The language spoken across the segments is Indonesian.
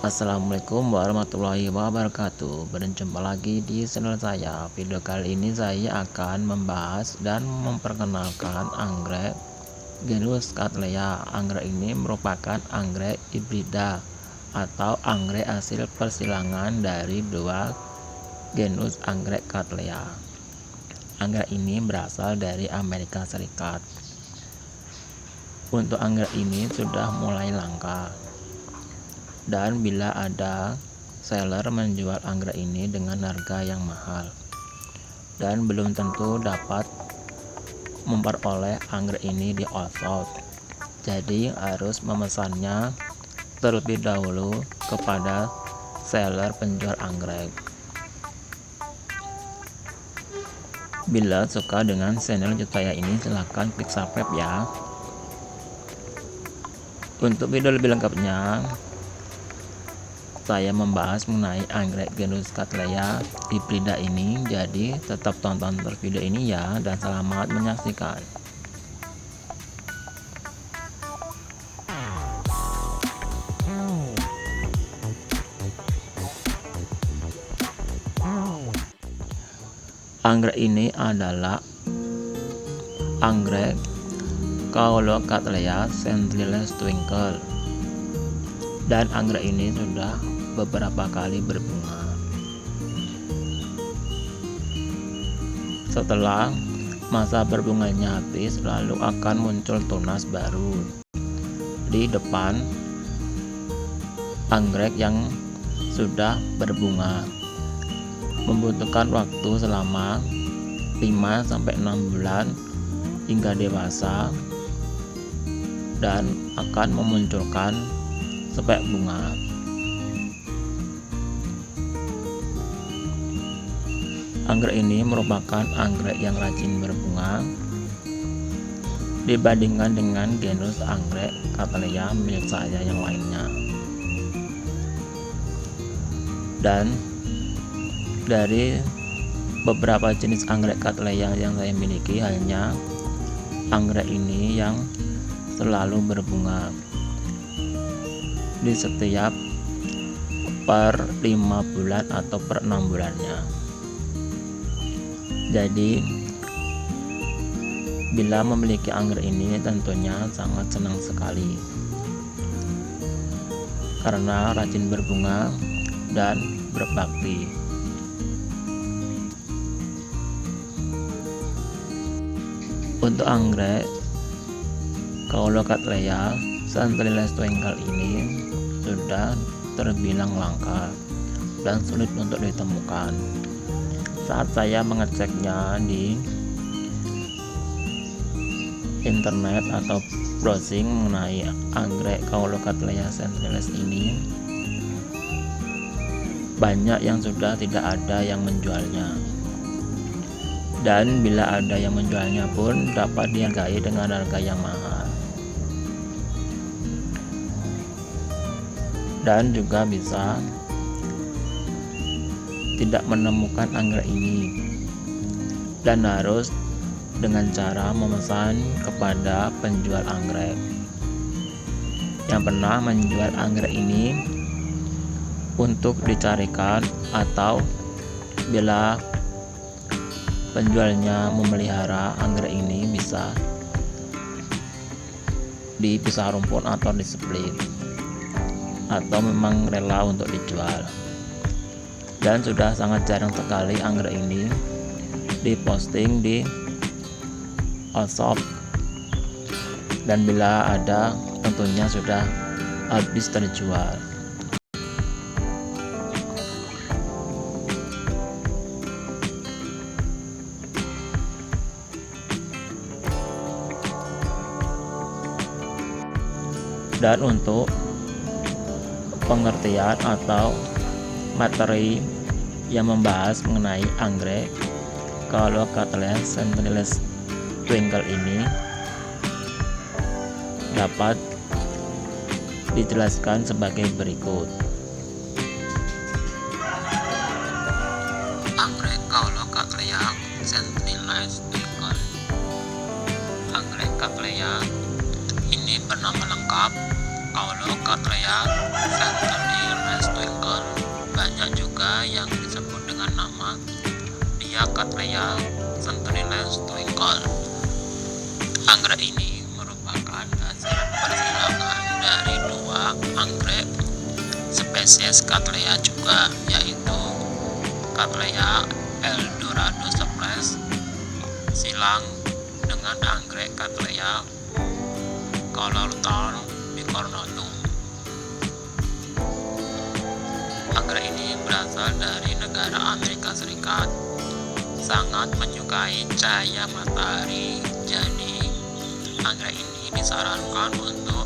Assalamualaikum warahmatullahi wabarakatuh. Berjumpa lagi di channel saya. Video kali ini saya akan membahas dan memperkenalkan anggrek genus Cattleya. Anggrek ini merupakan anggrek hibrida atau anggrek hasil persilangan dari dua genus anggrek Cattleya. Anggrek ini berasal dari Amerika Serikat. Untuk anggrek ini sudah mulai langka, dan bila ada seller menjual anggrek ini dengan harga yang mahal, dan belum tentu dapat memperoleh anggrek ini di all shop. Jadi harus memesannya terlebih dahulu kepada seller penjual anggrek. Bila suka dengan channel YouTube saya ini, silahkan klik subscribe ya. Untuk video lebih lengkapnya, saya membahas mengenai anggrek genus Cattleya hibrida ini. Jadi tetap tonton terus video ini ya, dan selamat menyaksikan. Anggrek ini adalah anggrek Cattleya Centrales Twinkle, dan anggrek ini sudah beberapa kali berbunga. Setelah masa berbunganya habis, lalu akan muncul tunas baru di depan anggrek yang sudah berbunga. Membutuhkan waktu selama 5-6 bulan hingga dewasa, dan akan memunculkan spek bunga. Anggrek ini merupakan anggrek yang rajin berbunga dibandingkan dengan genus anggrek Cattleya milik saya yang lainnya. Dan dari beberapa jenis anggrek Cattleya yang saya miliki, hanya anggrek ini yang selalu berbunga di setiap per 5 bulan atau per 6 bulannya. Jadi bila memiliki anggrek ini tentunya sangat senang sekali, karena rajin berbunga dan berbakti. Untuk anggrek Cattleya Centrales Twinkle ini sudah terbilang langka dan sulit untuk ditemukan. Saat saya mengeceknya di internet atau browsing mengenai anggrek Cattleya Centrales ini, banyak yang sudah tidak ada yang menjualnya, dan bila ada yang menjualnya pun dapat dihargai dengan harga yang mahal. Dan juga bisa tidak menemukan anggrek ini, dan harus dengan cara memesan kepada penjual anggrek yang pernah menjual anggrek ini untuk dicarikan, atau bila penjualnya memelihara anggrek ini bisa dipisah rumput atau di-split, atau memang rela untuk dijual. Dan sudah sangat jarang sekali anggrek ini diposting di all shop, dan bila ada tentunya sudah habis terjual. Dan untuk pengertian atau materi yang membahas mengenai anggrek Cattleya Centrales Twinkle ini dapat dijelaskan sebagai berikut. Anggrek Cattleya Centrales Twinkle. Anggrek Cattleya ini bernama lengkap Cattleya Centrales juga yang disebut dengan nama Diacattleya centriles twinkle. Anggrek ini merupakan hasil persilangan dari dua anggrek spesies Cattleya juga, yaitu Cattleya eldorado suples silang dengan anggrek Cattleya colorthorn bicornutum. Anggrek ini berasal dari negara Amerika Serikat, sangat menyukai cahaya matahari, jadi anggrek ini disarankan untuk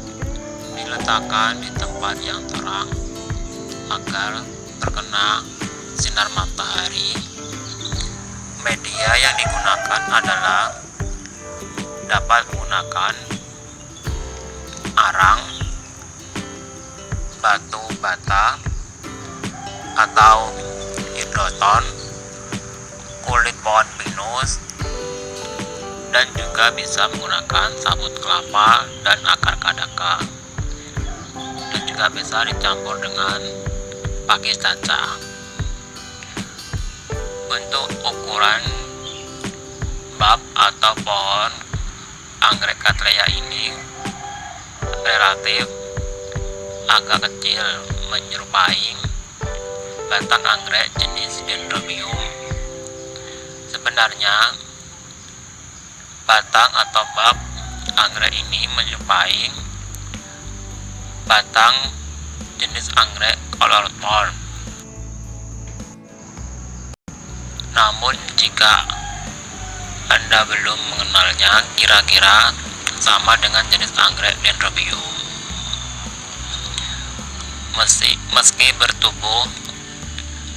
diletakkan di tempat yang terang agar terkena sinar matahari. Media yang digunakan adalah dapat menggunakan arang, batu bata, atau hidroton, kulit pohon pinus, dan juga bisa menggunakan sabut kelapa dan akar kadaka, dan juga bisa dicampur dengan pakis caca. Untuk ukuran bab atau pohon anggrek Cattleya ini relatif agak kecil, menyerupai batang anggrek jenis Dendrobium. Sebenarnya batang atau bab anggrek ini menyerupai batang jenis anggrek colorthorn. Namun jika Anda belum mengenalnya, kira-kira sama dengan jenis anggrek Dendrobium. Meski bertubuh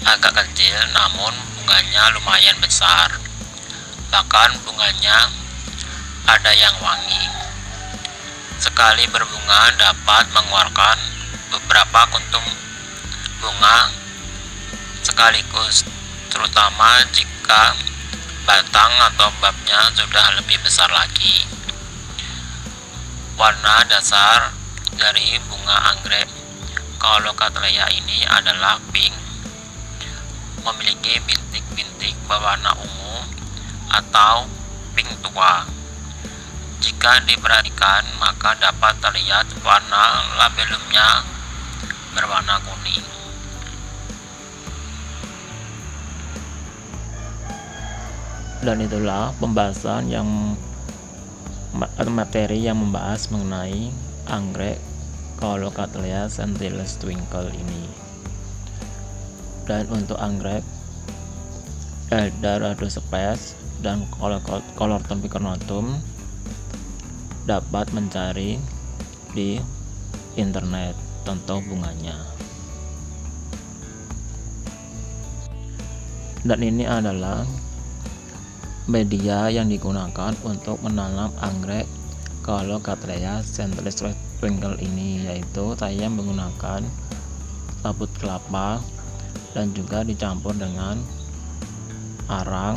agak kecil, namun bunganya lumayan besar. Bahkan bunganya ada yang wangi. Sekali berbunga dapat mengeluarkan beberapa kuntum bunga sekaligus, terutama jika batang atau babnya sudah lebih besar lagi. Warna dasar dari bunga anggrek Cattleya ini adalah pink, memiliki bintik-bintik berwarna ungu atau pink tua. Jika diperhatikan, maka dapat terlihat warna labellumnya berwarna kuning. Dan itulah pembahasan materi yang membahas mengenai anggrek Cattleya centriles twinkle ini. Dan untuk anggrek eldorado suples dan colorthorn bicornutum dapat mencari di internet tentang bunganya. Dan ini adalah media yang digunakan untuk menanam anggrek Cattleya centriles twinkle ini, yaitu saya menggunakan sabut kelapa dan juga dicampur dengan arang,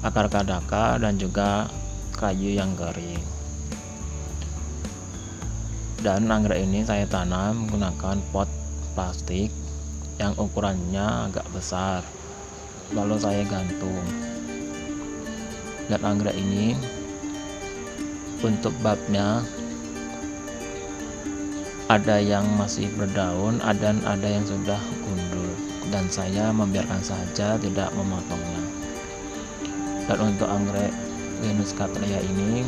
akar kadaka, dan juga kayu yang kering. Dan anggrek ini saya tanam menggunakan pot plastik yang ukurannya agak besar, lalu saya gantung. Dan anggrek ini untuk babnya ada yang masih berdaun dan ada yang sudah gundul, dan saya membiarkan saja, tidak memotongnya. Dan untuk anggrek genus Cattleya ini,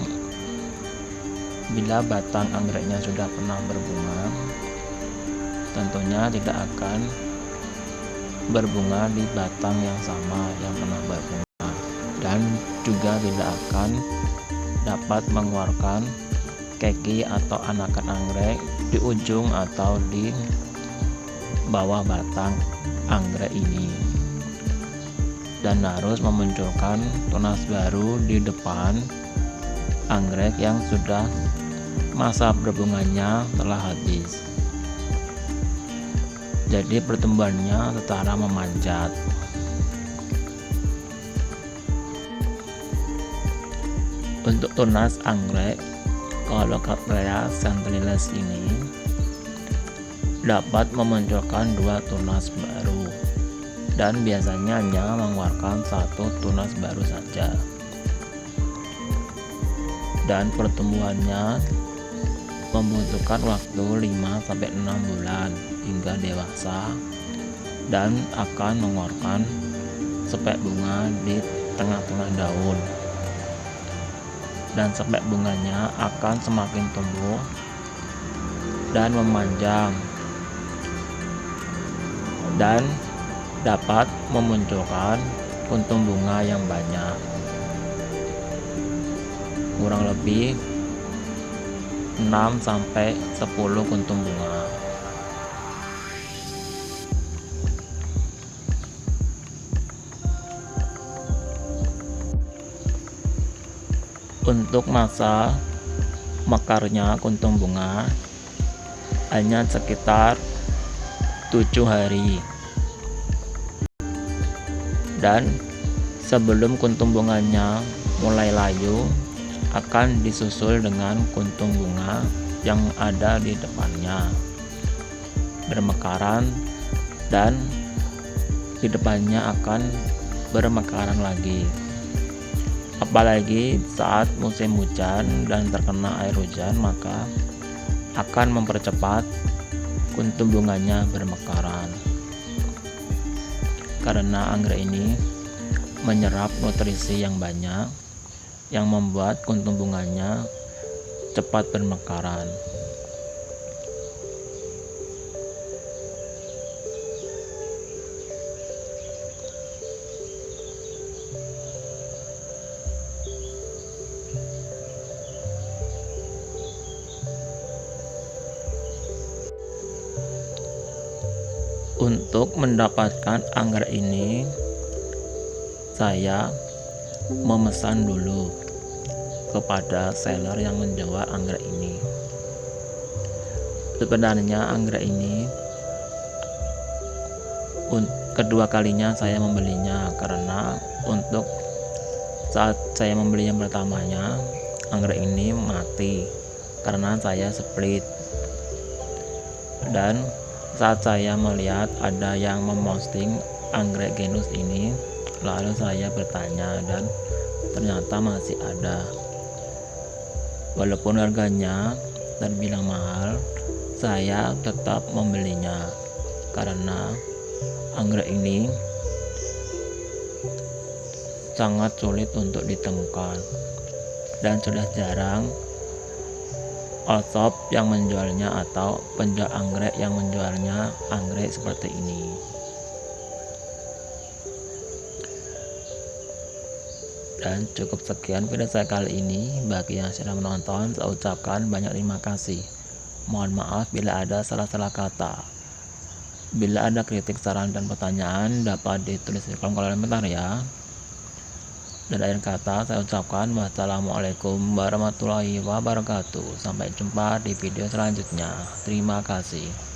bila batang anggreknya sudah pernah berbunga, tentunya tidak akan berbunga di batang yang sama yang pernah berbunga, dan juga tidak akan dapat mengeluarkan keki atau anakan anggrek di ujung atau di bawah batang anggrek ini, dan harus memunculkan tunas baru di depan anggrek yang sudah masa berbunganya telah habis. Jadi pertumbuhannya setara memanjat. Untuk tunas anggrek Cattleya centriles ini dapat memunculkan 2 tunas baru, dan biasanya hanya mengeluarkan 1 tunas baru saja. Dan pertumbuhannya membutuhkan waktu 5-6 bulan hingga dewasa, dan akan mengeluarkan spek bunga di tengah-tengah daun, dan spek bunganya akan semakin tumbuh dan memanjang, dan dapat memunculkan kuntum bunga yang banyak, kurang lebih 6-10 kuntum bunga. Untuk masa mekarnya kuntum bunga hanya sekitar 7 hari, dan sebelum kuntum bunganya mulai layu akan disusul dengan kuntum bunga yang ada di depannya bermekaran, dan di depannya akan bermekaran lagi. Apalagi saat musim hujan dan terkena air hujan, maka akan mempercepat kuntum bunganya bermekaran, karena anggrek ini menyerap nutrisi yang banyak yang membuat kuntum bunganya cepat bermekaran. Untuk mendapatkan anggrek ini, saya memesan dulu kepada seller yang menjual anggrek ini. Sebenarnya anggrek ini kedua kalinya saya membelinya, karena untuk saat saya membeli yang pertamanya, anggrek ini mati karena saya split. Dan saat saya melihat ada yang memposting anggrek genus ini, lalu saya bertanya dan ternyata masih ada. Walaupun harganya terbilang mahal, saya tetap membelinya karena anggrek ini sangat sulit untuk ditemukan, dan sudah jarang all-shop yang menjualnya atau penjual anggrek yang menjualnya anggrek seperti ini. Dan cukup sekian video saya kali ini. Bagi yang sudah menonton, saya ucapkan banyak terima kasih. Mohon maaf bila ada salah-salah kata. Bila ada kritik, saran, dan pertanyaan dapat ditulis di kolom komentar ya. Dan akhir kata saya ucapkan wassalamualaikum warahmatullahi wabarakatuh. Sampai jumpa di video selanjutnya. Terima kasih.